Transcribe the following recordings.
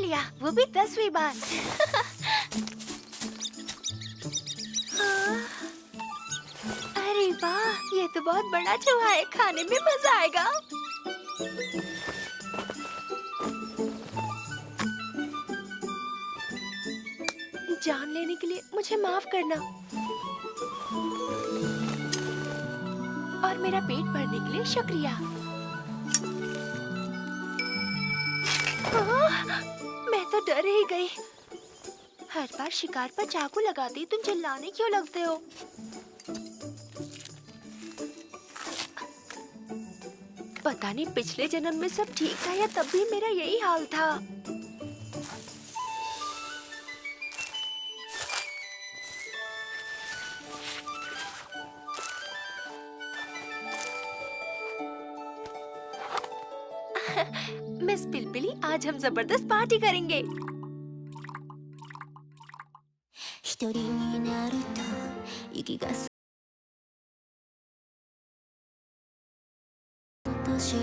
लिया, वो भी 10वीं बार। हाँ। अरे वाह, ये तो बहुत बड़ा चूहा है, खाने में मजा आएगा। जान लेने के लिए मुझे माफ करना और मेरा पेट भरने के लिए शुक्रिया। मैं तो डर ही गई। हर बार शिकार पर चाकू लगाती तुम चिल्लाने क्यों लगते हो? पता नहीं पिछले जन्म में सब ठीक था या तब भी मेरा यही हाल था। मिस पिलपिली, आज हम जबरदस्त पार्टी करेंगे। 一人になると息がスッとした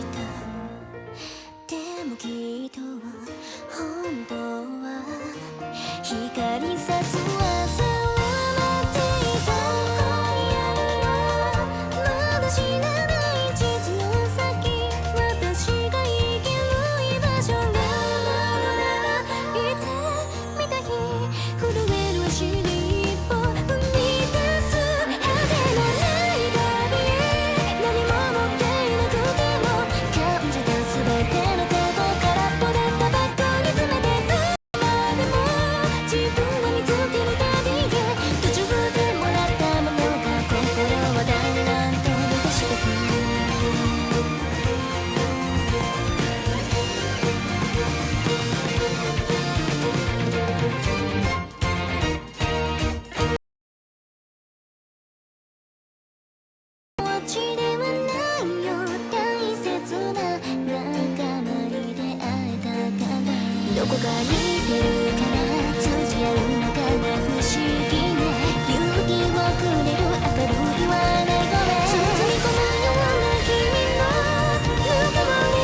でもきっと本当は光さす朝を待っていた今夜はまだ知らない地図の先私が行ける居場所があるならいてみたい震える足に一歩踏み出す果てのない旅へ何も持っていなくても感じた全てのこと空っぽだったバッグに詰めて今でも自分を見つける旅へ途中でもらったものが心をだんだんと満たしてく気持ちではないよ大切な仲間に出会えたからどこか似てるから通じ合うのかな不思議な勇気をくれる明るい笑い声包み込むような君のぬくもり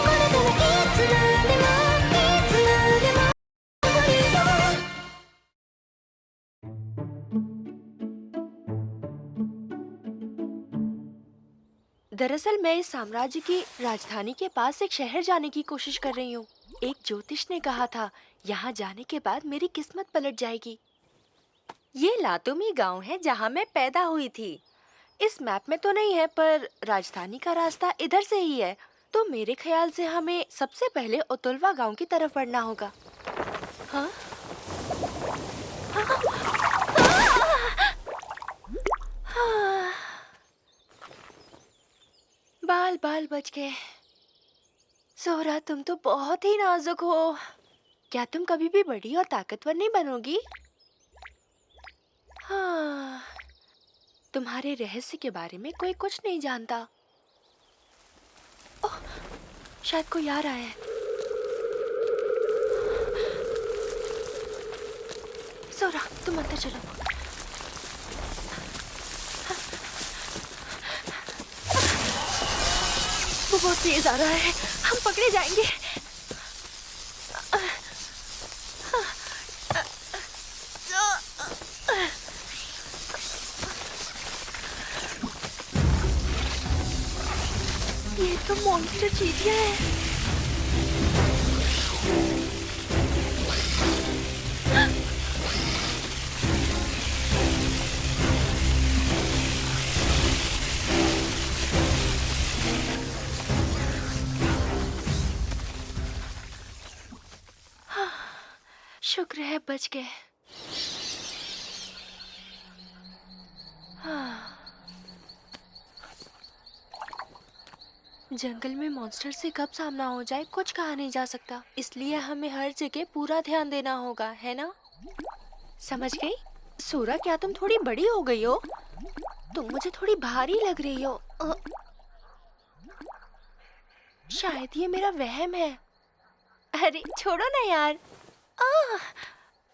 これからいつまでもいつまでも終わりよ दरअसल मैं इस साम्राज्य की राजधानी के पास एक शहर जाने की कोशिश कर रही हूँ। एक ज्योतिष ने कहा था यहाँ जाने के बाद मेरी किस्मत पलट जाएगी। ये लातूमी गांव है जहाँ मैं पैदा हुई थी। इस मैप में तो नहीं है, पर राजधानी का रास्ता इधर से ही है, तो मेरे ख्याल से हमें सबसे पहले ओतुलवा गांव की तरफ बढ़ना होगा। हाँ? हाँ। बाल बाल बच गए। सोरा, तुम तो बहुत ही नाजुक हो। क्या तुम कभी भी बड़ी और ताकतवर नहीं बनोगी? हाँ, तुम्हारे रहस्य के बारे में कोई कुछ नहीं जानता। ओह, शायद कोई आ रहा है। सोरा, तुम अंदर चलो। वो बहुत तेज आ रहा है, हम पकड़े जाएंगे। ये तो मॉन्स्टर चीटियां हैं। शुक्र है बच गए। हाँ। जंगल में मॉन्स्टर से कब सामना हो जाए कुछ कहा नहीं जा सकता, इसलिए हमें हर जगह पूरा ध्यान देना होगा, है ना? समझ गई? सोरा, क्या तुम थोड़ी बड़ी हो गई हो? तुम मुझे थोड़ी भारी लग रही हो। शायद ये मेरा वहम है। अरे छोड़ो ना यार।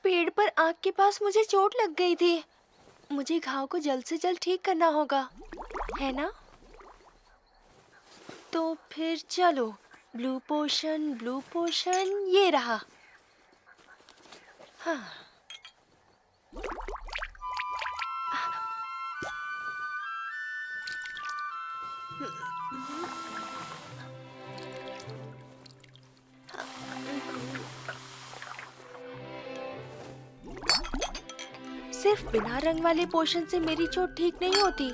पेड़ पर आग के पास मुझे चोट लग गई थी। मुझे घाव को जल्द से जल्द ठीक करना होगा, है ना? तो फिर चलो, ब्लू पोशन ये रहा। हाँ। सिर्फ बिना रंग वाले पोशन से मेरी चोट ठीक नहीं होती।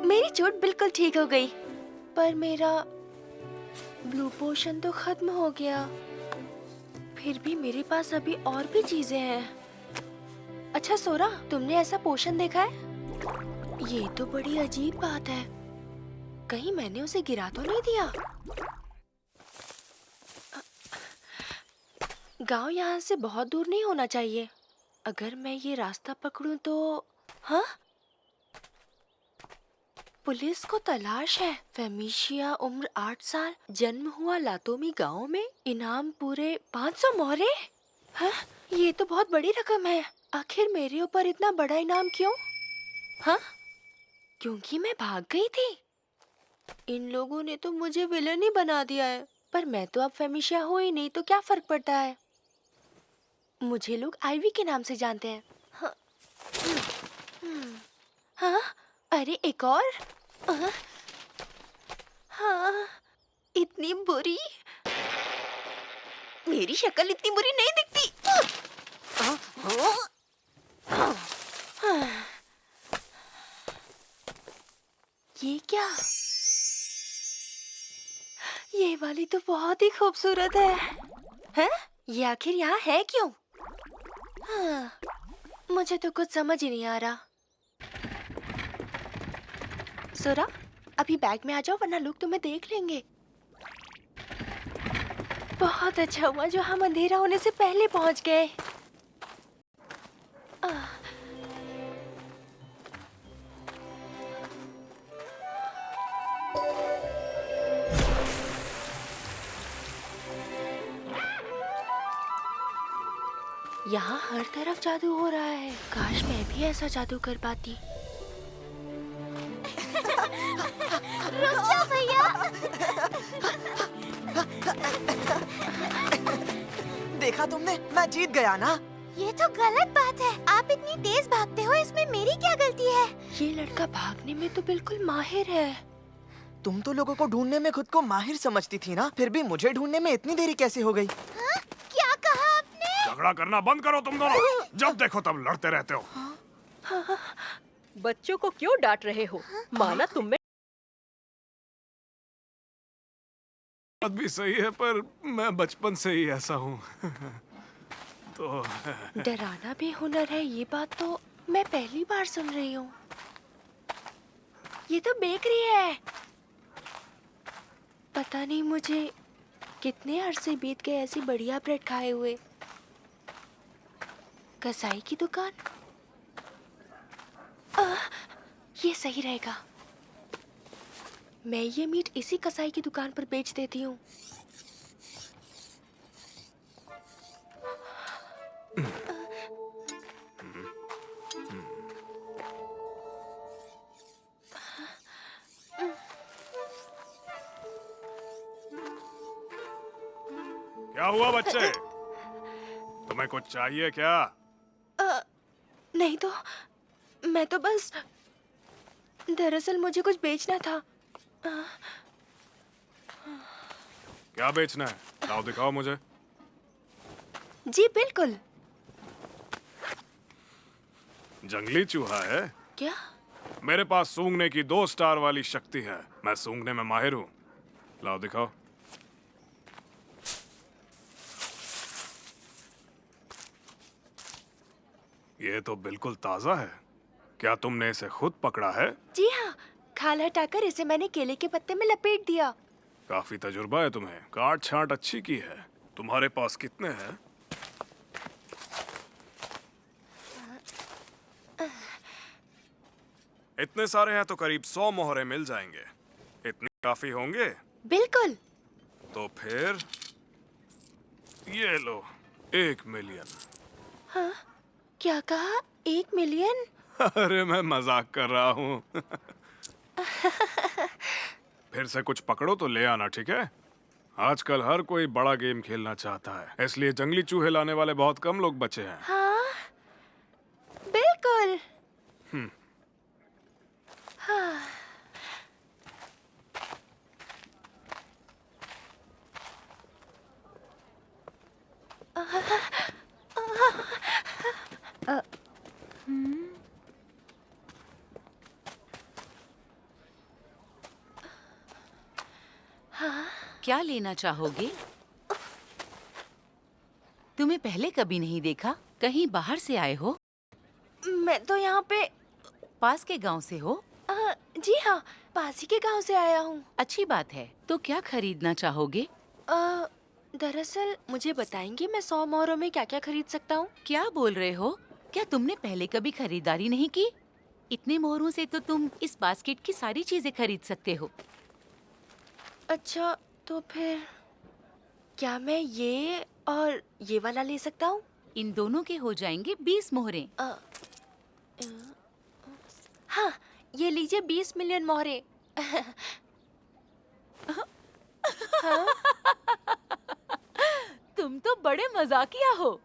मेरी चोट बिल्कुल ठीक हो गई, पर मेरा ब्लू पोशन तो खत्म हो गया। फिर भी मेरे पास अभी और भी चीजें हैं। अच्छा सोरा, तुमने ऐसा पोशन देखा है? ये तो बड़ी अजीब बात है। कहीं मैंने उसे गिरा तो नहीं दिया? गांव यहाँ से बहुत दूर नहीं होना चाहिए। अगर मैं ये रास्ता पकड़ूं तो... हाँ? पुलिस को तलाश है। फेमिशिया, उम्र 8 साल, जन्म हुआ लातोमी गांव में, इनाम पूरे 500 मोहरे। हाँ? ये तो बहुत बड़ी रकम है। आखिर मेरे ऊपर इतना बड़ा इनाम क्यों? हाँ? क्योंकि मैं भाग गई थी। इन लोगों ने तो मुझे विलन ही बना दिया है। पर मैं तो अब फेमिशिया हो ही नहीं, तो क्या फर्क पड़ता है? मुझे लोग आईवी के नाम से जानते हैं। हाँ? हाँ? अरे एक और? हाँ, इतनी बुरी? मेरी शक्ल इतनी बुरी नहीं दिखती। ये क्या? ये वाली तो बहुत ही खूबसूरत है। हैं? ये आखिर यहाँ है क्यों? हाँ, मुझे तो कुछ समझ ही नहीं आ रहा। सोरा, अभी बैग में आ जाओ वरना लोग तुम्हें देख लेंगे। बहुत अच्छा हुआ जो हम अंधेरा होने से पहले पहुंच गए। यहाँ हर तरफ जादू हो रहा है। काश मैं भी ऐसा जादू कर पाती। रुक जा भैया। देखा तुमने, मैं जीत गया ना। ये तो गलत बात है। आप इतनी तेज भागते हो, इसमें मेरी क्या गलती है? ये लड़का भागने में तो बिल्कुल माहिर है। तुम तो लोगों को ढूंढने में खुद को माहिर समझती थी ना, फिर भी मुझे ढूंढने में इतनी देरी कैसे हो गई? हाँ? क्या कहा आपने? झगड़ा करना बंद करो तुम दोनों। जब देखो तब लड़ते रहते हो। बच्चों को क्यों डांट रहे हो? माना तुम में बात भी सही है, पर मैं बचपन से ही ऐसा हूँ। तो डराना भी हुनर है, ये बात तो मैं पहली बार सुन रही हूँ। ये तो बेकरी है। पता नहीं मुझे कितने अरसे बीत गए ऐसी बढ़िया ब्रेड खाए हुए। कसाई की दुकान? ये सही रहेगा। मैं ये मीट इसी कसाई की दुकान पर बेच देती हूँ। क्या हुआ बच्चे? तुम्हें कुछ चाहिए क्या? नहीं तो मैं तो बस, दरअसल मुझे कुछ बेचना था। क्या बेचना है? लाओ दिखाओ मुझे। जी बिल्कुल। जंगली चूहा है? क्या? मेरे पास सूंघने की 2 स्टार वाली शक्ति है। मैं सूंघने में माहिर हूँ। लाओ दिखाओ। ये तो बिल्कुल ताजा है। क्या तुमने इसे खुद पकड़ा है? जी हाँ, खाल हटाकर इसे मैंने केले के पत्ते में लपेट दिया। काफी तजुर्बा है तुम्हें। काट छांट अच्छी की है। तुम्हारे पास कितने हैं? इतने सारे हैं तो करीब 100 मोहरे मिल जाएंगे। इतने काफी होंगे? बिल्कुल। तो फिर ये लो, 1 मिलियन। हाँ? क्या कहा? 1 मिलियन? अरे मैं मजाक कर रहा हूँ। फिर से कुछ पकड़ो तो ले आना, ठीक है? आजकल हर कोई बड़ा गेम खेलना चाहता है, इसलिए जंगली चूहे लाने वाले बहुत कम लोग बचे हैं। हाँ, बिल्कुल। हाँ। क्या लेना चाहोगे? तुम्हें पहले कभी नहीं देखा? कहीं बाहर से आए हो? मैं तो यहाँ पे पास के गांव से हो? जी हाँ, पास ही के गांव से आया हूँ। अच्छी बात है। तो क्या खरीदना चाहोगे? दरअसल मुझे बताएंगी मैं 100 मोहरों में क्या क्या खरीद सकता हूँ? क्या बोल रहे हो? क्या तुमने पहले कभी खरीदारी नहीं की? इतने मोहरों से तो तुम इस बास्केट की सारी चीजें खरीद सकते हो। अच्छा, तो फिर क्या मैं ये और ये वाला ले सकता हूँ? इन दोनों के हो जाएंगे 20 मोहरें। हाँ, ये लीजिए 20 मिलियन मोहरे। हाँ? तुम तो बड़े मजाकिया हो।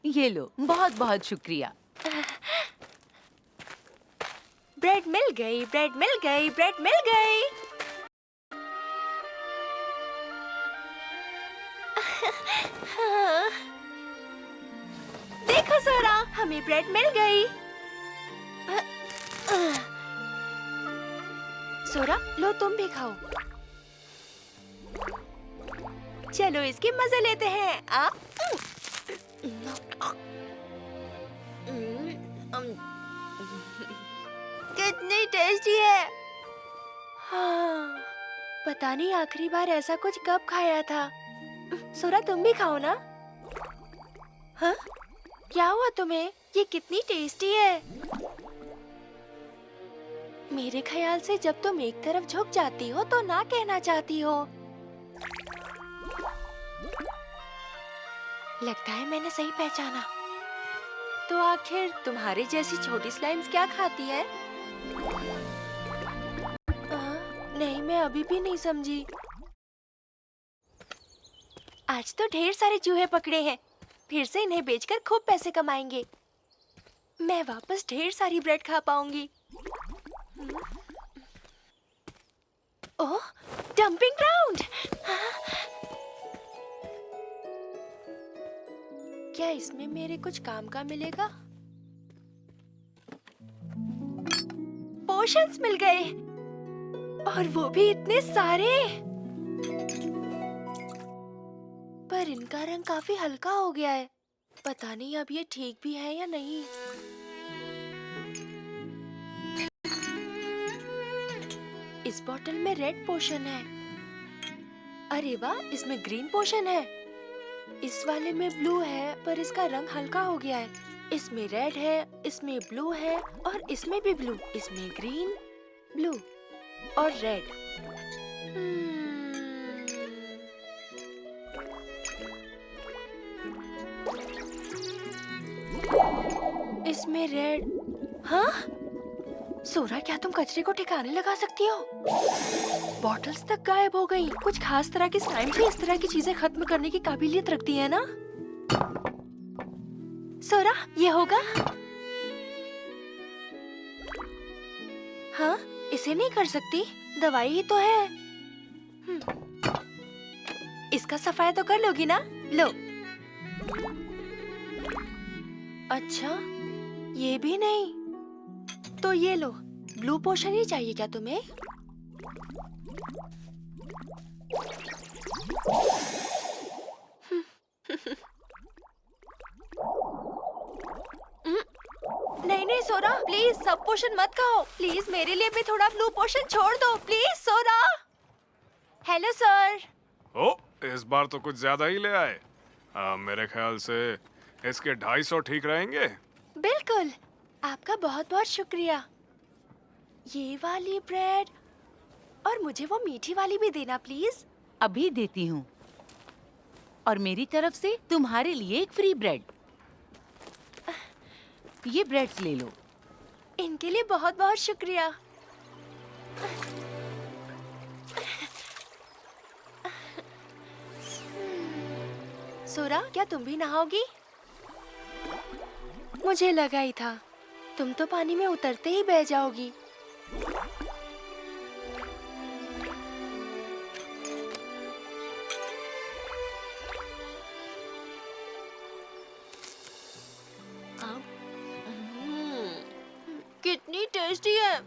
ये लो, बहुत बहुत शुक्रिया। ब्रेड मिल गई, ब्रेड मिल गई, ब्रेड मिल गई। देखो सोरा, हमें ब्रेड मिल गई। सोरा, लो तुम भी खाओ। चलो इसके मजे लेते हैं। कितनी टेस्टी है। हाँ, पता नहीं आखिरी बार ऐसा कुछ कब खाया था। सोरा, तुम भी खाओ ना। हाँ? क्या हुआ तुम्हें? ये कितनी टेस्टी है। मेरे ख्याल से जब तुम एक तरफ झुक जाती हो तो ना कहना चाहती हो। लगता है मैंने सही पहचाना। तो आखिर तुम्हारे जैसी छोटी स्लाइम्स क्या खाती है? नहीं, मैं अभी भी नहीं समझी। आज तो ढेर सारे चूहे पकड़े हैं। फिर से इन्हें बेचकर खूब पैसे कमाएंगे। मैं वापस ढेर सारी ब्रेड खा पाऊंगी। ओह, डंपिंग ग्राउंड। क्या इसमें मेरे कुछ काम का मिलेगा? पोशंस मिल गए, और वो भी इतने सारे। पर इनका रंग काफी हल्का हो गया है। पता नहीं अब ये ठीक भी है या नहीं। इस बोतल में रेड पोशन है। अरे वाह, इसमें ग्रीन पोशन है। इस वाले में ब्लू है, पर इसका रंग हल्का हो गया है। इसमें रेड है, इसमें ब्लू है, और इसमें भी ब्लू। इसमें ग्रीन, ब्लू और रेड। इसमें रेड। हाँ? सोरा, क्या तुम कचरे को ठिकाने लगा सकती हो? बॉटल्स तक गायब हो गई। कुछ खास तरह की स्लाइम से इस तरह की चीजें खत्म करने की काबिलियत रखती है ना? सोरा, ये होगा? हाँ, इसे नहीं कर सकती। दवाई ही तो है। इसका सफाया तो कर लोगी ना? लो। अच्छा, ये भी नहीं। तो ये लो। ब्लू पोशन ही चाहिए क्या तुम्हें? नहीं नहीं सोरा, प्लीज सब पोशन मत खाओ। प्लीज मेरे लिए भी थोड़ा ब्लू पोशन छोड़ दो, प्लीज सोरा। Hello sir. ओ, इस बार तो कुछ ज्यादा ही ले आए। मेरे ख्याल से इसके 250 ठीक रहेंगे। बिल्कुल, आपका बहुत बहुत शुक्रिया। ये वाली ब्रेड, और मुझे वो मीठी वाली भी देना प्लीज। अभी देती हूँ। और मेरी तरफ से तुम्हारे लिए एक फ्री ब्रेड। ये ब्रेड्स ले लो। इनके लिए बहुत बहुत शुक्रिया। सोरा, क्या तुम भी नहाओगी? मुझे लगा ही था, तुम तो पानी में उतरते ही बह जाओगी। कितनी टेस्टी है।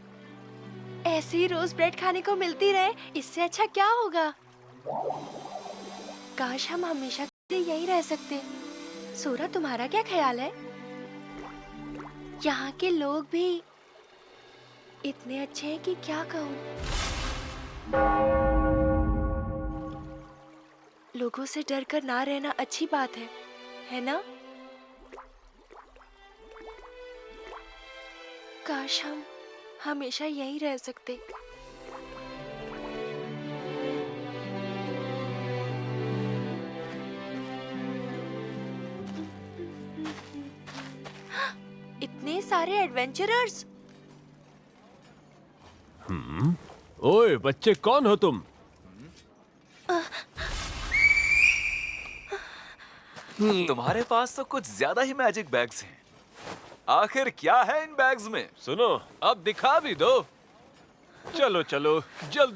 ऐसी ही रोज ब्रेड खाने को मिलती रहे, इससे अच्छा क्या होगा। काश हम हमेशा के लिए यहीं रह सकते। सोरा, तुम्हारा क्या ख्याल है? यहाँ के लोग भी इतने अच्छे हैं कि क्या कहूँ। लोगों से डर कर ना रहना अच्छी बात है ना? काश हम हमेशा यहीं रह सकते। इतने सारे एडवेंचरर्स। ओए बच्चे, कौन हो तुम? तुम्हारे पास तो कुछ ज्यादा ही मैजिक बैग्स हैं। आखिर क्या है इन बैग्स में? सुनो, अब दिखा भी दो। चलो चलो जल्द।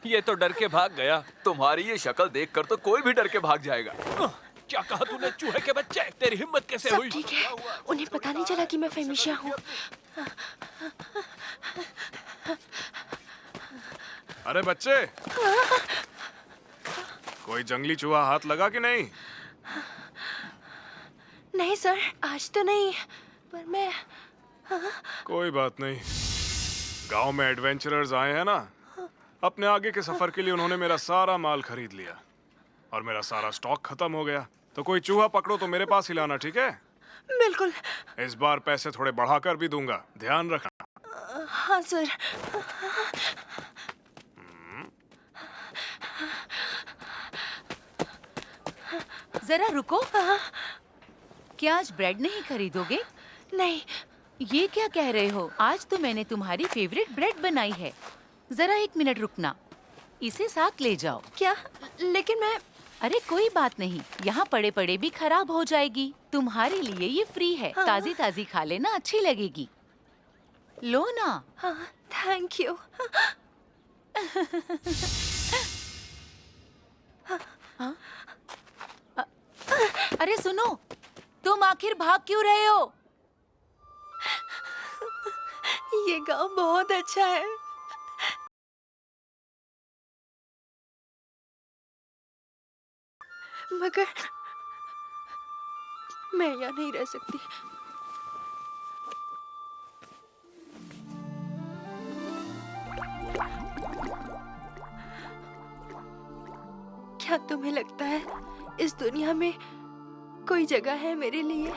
ये तो डर के भाग गया। तुम्हारी ये शक्ल देखकर तो कोई भी डर के भाग जाएगा। क्या कहा तूने, चूहे के बच्चे? तेरी हिम्मत कैसे सब हुई? ठीक है, उन्हें पता नहीं चला कि मैं फेमिशिया हूँ। अरे बच्चे, कोई जंगली चूहा हाथ लगा कि नहीं? नहीं सर, आज तो नहीं, पर मैं कोई बात नहीं। गांव में एडवेंचरर्स आए हैं ना, अपने आगे के सफर के लिए उन्होंने मेरा सारा माल खरीद लिया और मेरा सारा स्टॉक खत्म हो गया। तो कोई चूहा पकड़ो तो मेरे पास ही लाना, ठीक है? बिल्कुल। इस बार पैसे थोड़े बढ़ाकर भी दूंगा, ध्यान रखना। हाँ सर। जरा रुको। क्या आज ब्रेड नहीं खरीदोगे? नहीं। ये क्या कह रहे हो? आज तो मैंने तुम्हारी फेवरेट ब्रेड बनाई है। जरा 1 मिनट रुकना, इसे साथ ले जाओ। क्या? लेकिन मैं... अरे कोई बात नहीं, यहाँ पड़े पड़े भी खराब हो जाएगी। तुम्हारे लिए ये फ्री है। ताजी ताजी खा लेना, अच्छी लगेगी। लो ना। हाँ, थैंक यू। अरे सुनो, तुम आखिर भाग क्यों रहे हो? ये गांव बहुत अच्छा है, मगर मैं यहाँ नहीं रह सकती। क्या तुम्हें लगता है इस दुनिया में कोई जगह है मेरे लिए?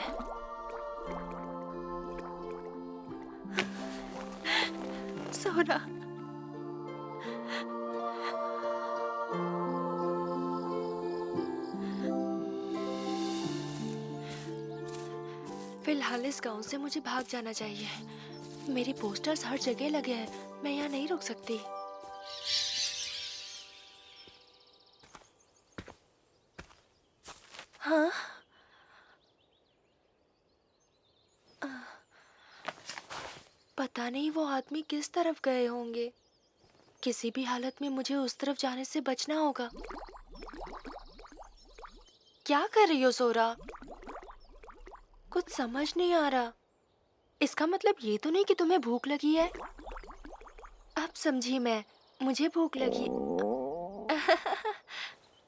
सोना, फिलहाल इस गांव से मुझे भाग जाना चाहिए। मेरे पोस्टर्स हर जगह लगे हैं, मैं यहाँ नहीं रुक सकती। हाँ, पता नहीं वो आदमी किस तरफ गए होंगे। किसी भी हालत में मुझे उस तरफ जाने से बचना होगा। क्या कर रही हो सोरा? कुछ समझ नहीं आ रहा। इसका मतलब ये तो नहीं कि तुम्हें भूख लगी है? अब समझी मैं, मुझे भूख लगी।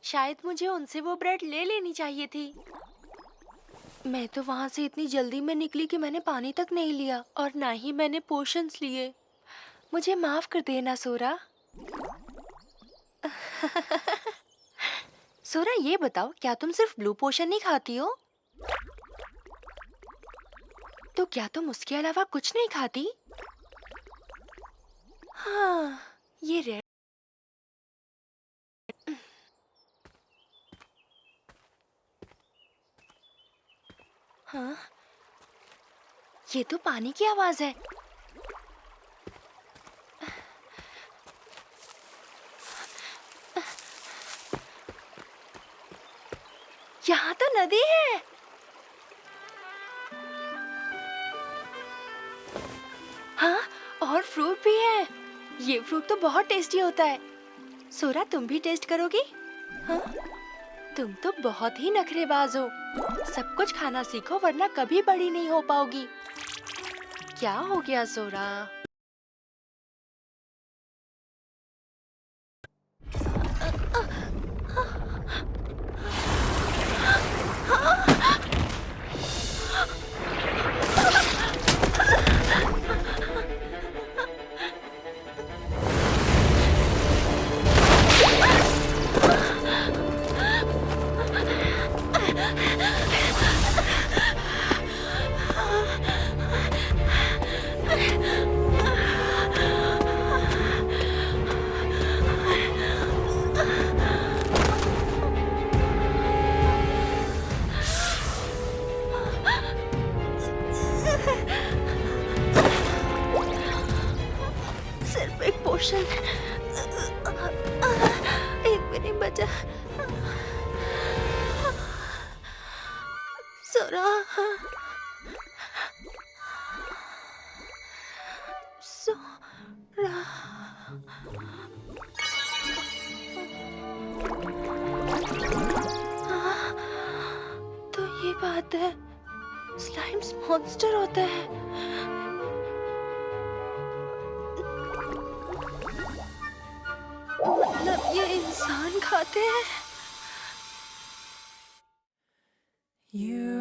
शायद मुझे उनसे वो ब्रेड ले लेनी चाहिए थी। मैं तो वहां से इतनी जल्दी में निकली कि मैंने पानी तक नहीं लिया और ना ही मैंने पोशंस लिए। मुझे माफ कर देना सोरा। सोरा, ये बताओ, क्या तुम सिर्फ ब्लू पोशन ही खाती हो? तो क्या तुम उसके अलावा कुछ नहीं खाती? हाँ, ये रेड। ये तो पानी की आवाज है। यहाँ तो नदी है। हाँ, और फ्रूट भी है। ये फ्रूट तो बहुत टेस्टी होता है। सोरा, तुम भी टेस्ट करोगी? हाँ? तुम तो बहुत ही नखरेबाज हो। सब कुछ खाना सीखो वरना कभी बड़ी नहीं हो पाओगी। क्या हो गया सोरा? सिर्फ एक पोर्शन, एक भी नहीं बचा। सोरा, सोरा। तो ये बात है, स्लाइम्स मॉन्स्टर होता है। मतलब ये इंसान खाते हैं? You